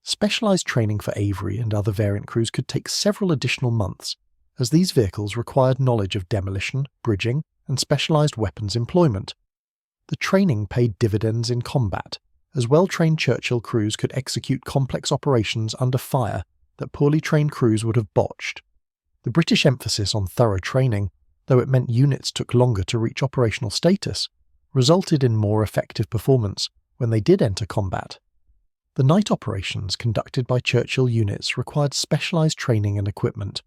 Speaker 1: Specialised training for Avery and other variant crews could take several additional months, as these vehicles required knowledge of demolition, bridging, and specialised weapons employment. The training paid dividends in combat, as well-trained Churchill crews could execute complex operations under fire that poorly trained crews would have botched. The British emphasis on thorough training though it meant units took longer to reach operational status, resulted in more effective performance when they did enter combat. The night operations conducted by Churchill units required specialised training and equipment.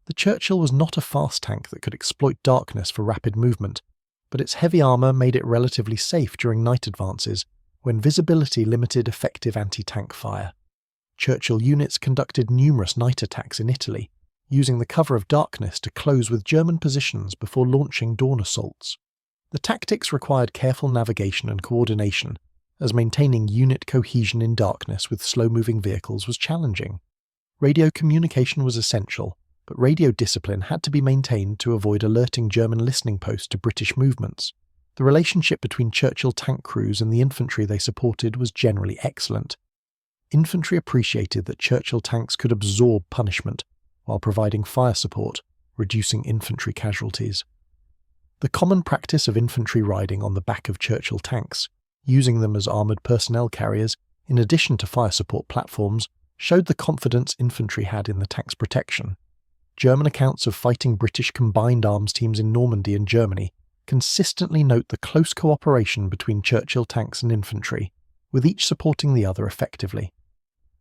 Speaker 1: The Churchill was not a fast tank that could exploit darkness for rapid movement, but its heavy armour made it relatively safe during night advances when visibility limited effective anti-tank fire. Churchill units conducted numerous night attacks in Italy, using the cover of darkness to close with German positions before launching dawn assaults. The tactics required careful navigation and coordination, as maintaining unit cohesion in darkness with slow-moving vehicles was challenging. Radio communication was essential, but radio discipline had to be maintained to avoid alerting German listening posts to British movements. The relationship between Churchill tank crews and the infantry they supported was generally excellent. Infantry appreciated that Churchill tanks could absorb punishment while providing fire support, reducing infantry casualties. The common practice of infantry riding on the back of Churchill tanks, using them as armoured personnel carriers in addition to fire support platforms, showed the confidence infantry had in the tank's protection. German accounts of fighting British combined arms teams in Normandy and Germany consistently note the close cooperation between Churchill tanks and infantry, with each supporting the other effectively.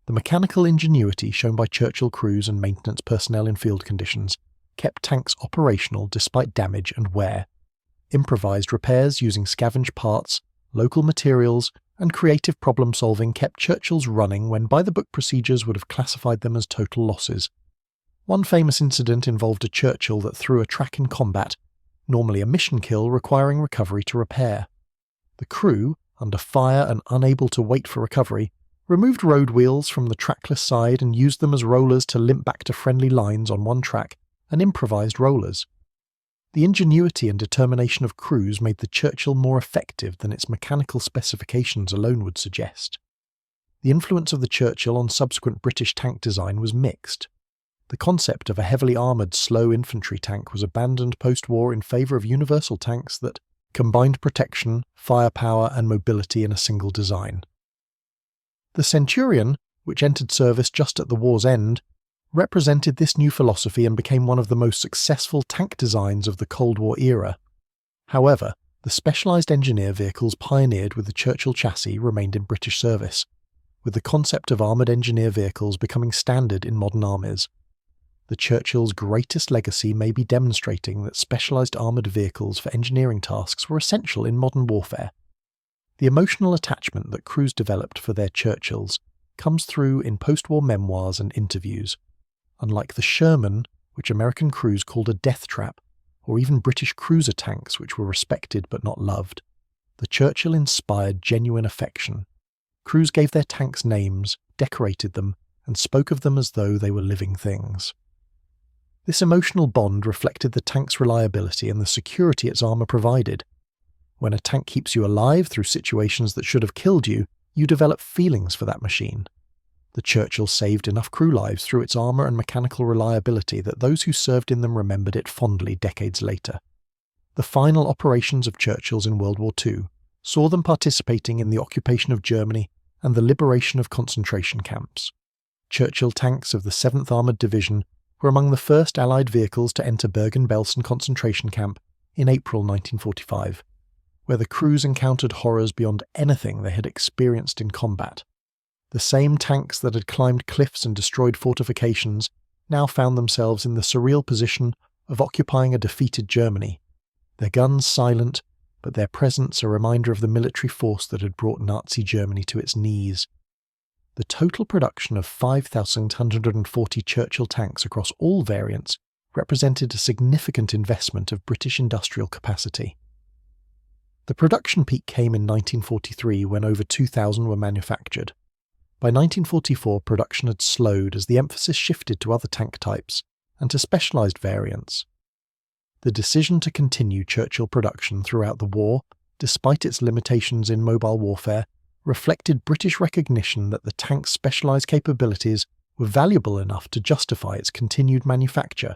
Speaker 1: The mechanical ingenuity shown by Churchill crews and maintenance personnel in field conditions kept tanks operational despite damage and wear. Improvised repairs using scavenged parts, local materials, and creative problem-solving kept Churchills running when by-the-book procedures would have classified them as total losses. One famous incident involved a Churchill that threw a track in combat, normally a mission kill requiring recovery to repair. The crew, under fire and unable to wait for recovery, removed road wheels from the trackless side and used them as rollers to limp back to friendly lines on one track, and improvised rollers. The ingenuity and determination of crews made the Churchill more effective than its mechanical specifications alone would suggest. The influence of the Churchill on subsequent British tank design was mixed. The concept of a heavily armoured slow infantry tank was abandoned post-war in favour of universal tanks that combined protection, firepower and mobility in a single design. The Centurion, which entered service just at the war's end, represented this new philosophy and became one of the most successful tank designs of the Cold War era. However, the specialised engineer vehicles pioneered with the Churchill chassis remained in British service, with the concept of armoured engineer vehicles becoming standard in modern armies. The Churchill's greatest legacy may be demonstrating that specialised armoured vehicles for engineering tasks were essential in modern warfare. The emotional attachment that crews developed for their Churchills comes through in post-war memoirs and interviews. Unlike the Sherman, which American crews called a death trap, or even British cruiser tanks which were respected but not loved, the Churchill inspired genuine affection. Crews gave their tanks names, decorated them, and spoke of them as though they were living things. This emotional bond reflected the tank's reliability and the security its armour provided. When a tank keeps you alive through situations that should have killed you, you develop feelings for that machine. The Churchill saved enough crew lives through its armour and mechanical reliability that those who served in them remembered it fondly decades later. The final operations of Churchills in World War II saw them participating in the occupation of Germany and the liberation of concentration camps. Churchill tanks of the 7th Armoured Division were among the first Allied vehicles to enter Bergen-Belsen concentration camp in April 1945, where the crews encountered horrors beyond anything they had experienced in combat. The same tanks that had climbed cliffs and destroyed fortifications now found themselves in the surreal position of occupying a defeated Germany, their guns silent, but their presence a reminder of the military force that had brought Nazi Germany to its knees. The total production of 5,140 Churchill tanks across all variants represented a significant investment of British industrial capacity. The production peak came in 1943 when over 2,000 were manufactured. By 1944, production had slowed as the emphasis shifted to other tank types and to specialised variants. The decision to continue Churchill production throughout the war, despite its limitations in mobile warfare, reflected British recognition that the tank's specialised capabilities were valuable enough to justify its continued manufacture.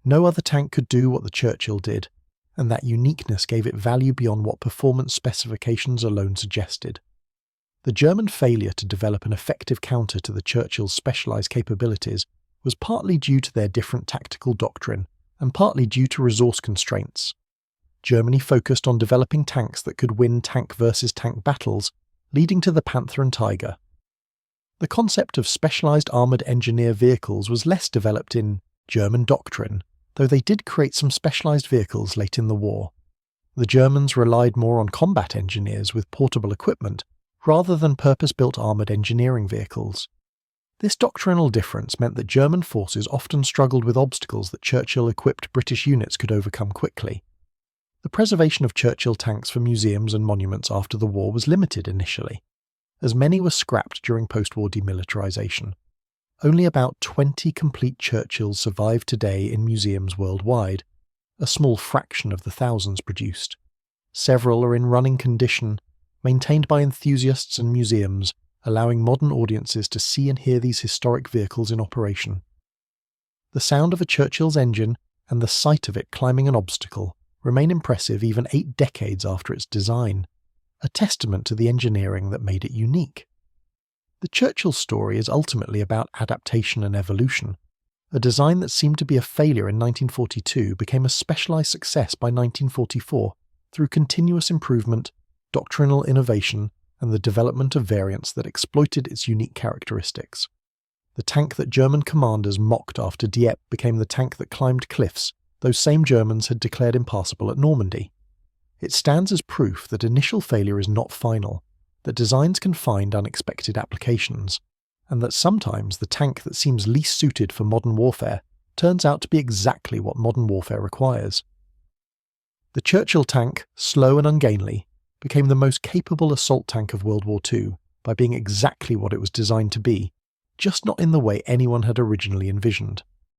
Speaker 1: No other tank could do what the Churchill did, and that uniqueness gave it value beyond what performance specifications alone suggested. The German failure to develop an effective counter to the Churchill's specialised capabilities was partly due to their different tactical doctrine and partly due to resource constraints. Germany focused on developing tanks that could win tank versus tank battles, leading to the Panther and Tiger. The concept of specialised armoured engineer vehicles was less developed in German doctrine, though they did create some specialised vehicles late in the war. The Germans relied more on combat engineers with portable equipment, rather than purpose-built armoured engineering vehicles. This doctrinal difference meant that German forces often struggled with obstacles that Churchill-equipped British units could overcome quickly. The preservation of Churchill tanks for museums and monuments after the war was limited initially, as many were scrapped during post-war demilitarisation. Only about 20 complete Churchills survive today in museums worldwide, a small fraction of the thousands produced. Several are in running condition, maintained by enthusiasts and museums, allowing modern audiences to see and hear these historic vehicles in operation. The sound of a Churchill's engine and the sight of it climbing an obstacle remain impressive even 8 decades after its design, a testament to the engineering that made it unique. The Churchill story is ultimately about adaptation and evolution. A design that seemed to be a failure in 1942 became a specialised success by 1944 through continuous improvement, doctrinal innovation, and the development of variants that exploited its unique characteristics. The tank that German commanders mocked after Dieppe became the tank that climbed cliffs those same Germans had declared impassable at Normandy. It stands as proof that initial failure is not final, that designs can find unexpected applications, and that sometimes the tank that seems least suited for modern warfare turns out to be exactly what modern warfare requires. The Churchill tank, slow and ungainly, became the most capable assault tank of World War II by being exactly what it was designed to be, just not in the way anyone had originally envisioned.